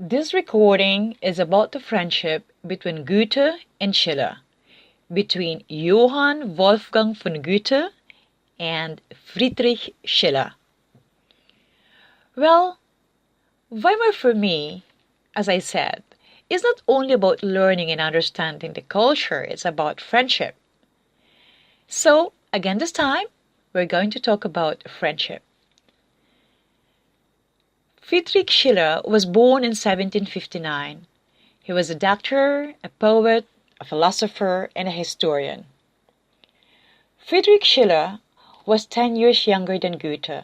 This recording is about the friendship between Goethe and Schiller, between Johann Wolfgang von Goethe and Friedrich Schiller. Well, Weimar for me, as I said, is not only about learning and understanding the culture, it's about friendship. So, again this time, we're going to talk about friendship. Friedrich Schiller was born in 1759. He was a doctor, a poet, a philosopher, and a historian. Friedrich Schiller was 10 years younger than Goethe.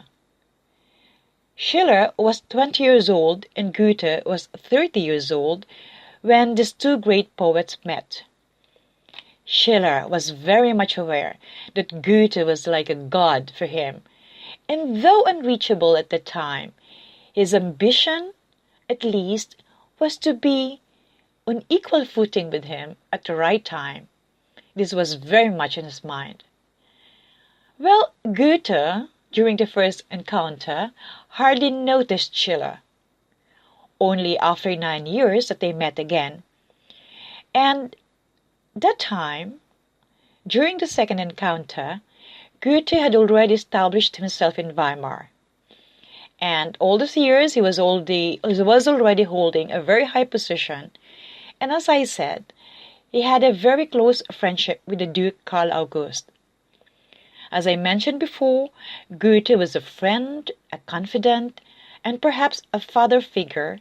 Schiller was 20 years old and Goethe was 30 years old when these two great poets met. Schiller was very much aware that Goethe was like a god for him, and though unreachable at the time, his ambition, at least, was to be on equal footing with him at the right time. This was very much in his mind. Well, Goethe, during the first encounter, hardly noticed Schiller. Only after 9 years that they met again. And that time, during the second encounter, Goethe had already established himself in Weimar. And all these years he was already holding a very high position. And as I said, he had a very close friendship with the Duke Karl August. As I mentioned before, Goethe was a friend, a confidant, and perhaps a father figure,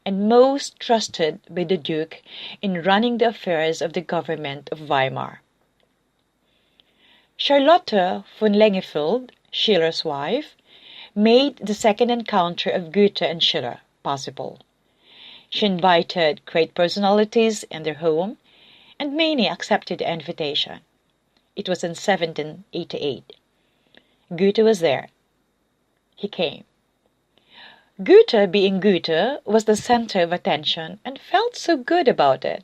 and most trusted by the Duke in running the affairs of the government of Weimar. Charlotte von Lengefeld, Schiller's wife, made the second encounter of Goethe and Schiller possible. She invited great personalities in their home, and many accepted the invitation. It was in 1788. Goethe was there. He came. Goethe, being Goethe, was the center of attention and felt so good about it.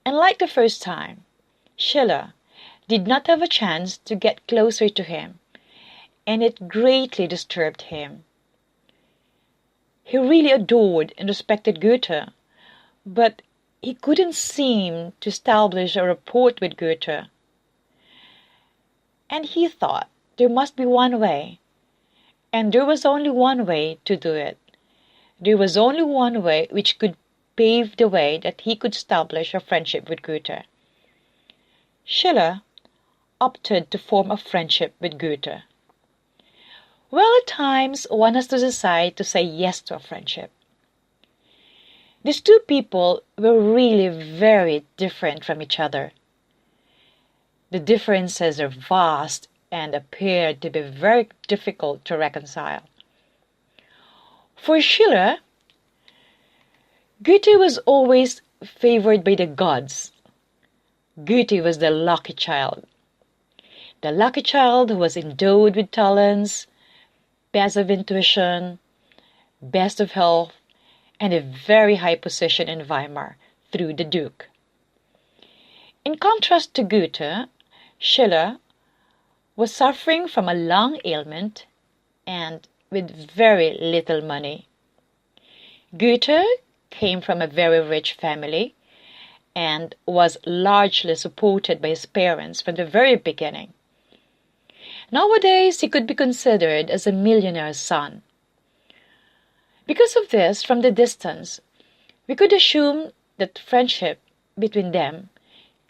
And like the first time, Schiller did not have a chance to get closer to him, and it greatly disturbed him. He really adored and respected Goethe, but he couldn't seem to establish a rapport with Goethe. And he thought there must be one way, and there was only one way to do it. There was only one way which could pave the way that he could establish a friendship with Goethe. Schiller opted to form a friendship with Goethe. Well, at times, one has to decide to say yes to a friendship. These two people were really very different from each other. The differences are vast and appeared to be very difficult to reconcile. For Schiller, Goethe was always favored by the gods. Goethe was the lucky child. The lucky child who was endowed with talents, best of intuition, best of health, and a very high position in Weimar through the Duke. In contrast to Goethe, Schiller was suffering from a lung ailment and with very little money. Goethe came from a very rich family and was largely supported by his parents from the very beginning. Nowadays, he could be considered as a millionaire's son. Because of this, from the distance, we could assume that friendship between them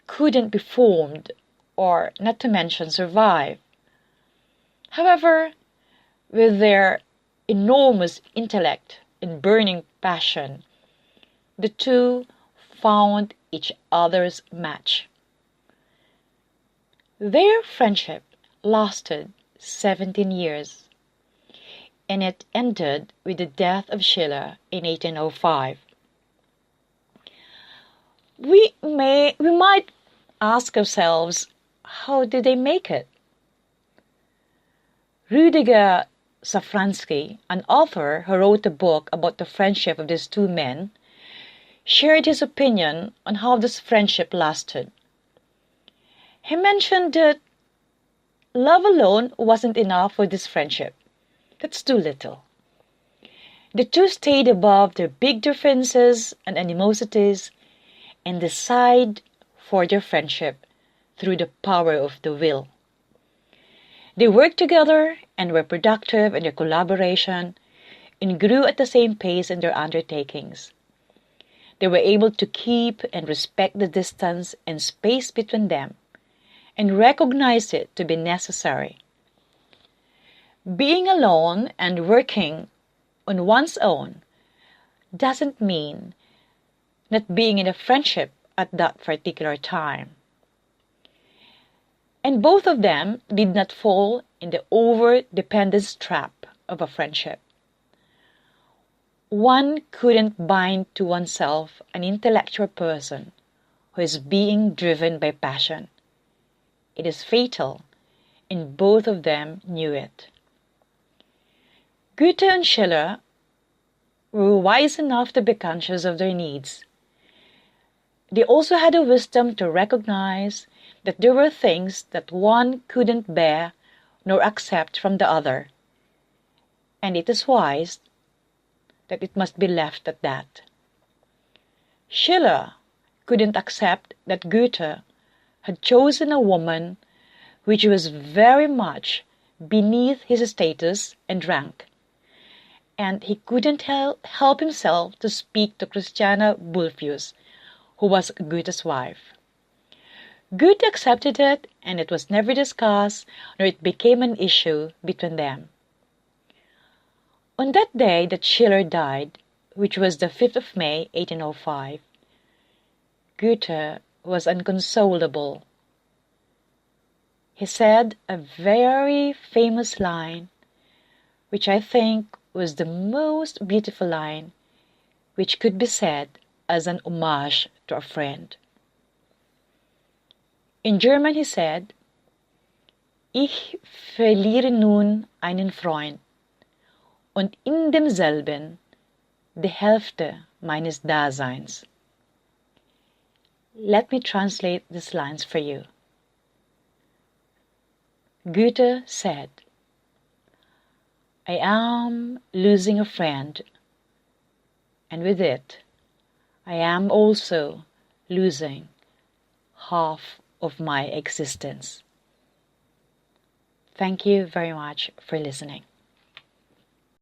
couldn't be formed, or not to mention survive. However, with their enormous intellect and burning passion, the two found each other's match. Their friendship lasted 17 years, and it ended with the death of Schiller in 1805. We might ask ourselves, how did they make it? Rüdiger Safransky, an author who wrote a book about the friendship of these two men, shared his opinion on how this friendship lasted. He mentioned that love alone wasn't enough for this friendship. That's too little. The two stayed above their big differences and animosities and decided for their friendship through the power of the will. They worked together and were productive in their collaboration and grew at the same pace in their undertakings. They were able to keep and respect the distance and space between them and recognize it to be necessary. Being alone and working on one's own doesn't mean not being in a friendship at that particular time. And both of them did not fall in the over-dependence trap of a friendship. One couldn't bind to oneself an intellectual person who is being driven by passion. It is fatal, and both of them knew it. Goethe and Schiller were wise enough to be conscious of their needs. They also had the wisdom to recognize that there were things that one couldn't bear nor accept from the other, and it is wise that it must be left at that. Schiller couldn't accept that Goethe had chosen a woman which was very much beneath his status and rank, and he couldn't help himself to speak to Christiana Bulfius, who was Goethe's wife. Goethe accepted it, and it was never discussed, nor it became an issue between them. On that day that Schiller died, which was the 5th of May, 1805, Goethe was inconsolable. He said a very famous line, which I think was the most beautiful line which could be said as an homage to a friend. In German he said, Ich verliere nun einen Freund und in demselben die Hälfte meines Daseins. Let me translate these lines for you. Goethe said, I am losing a friend, and with it, I am also losing half of my existence. Thank you very much for listening.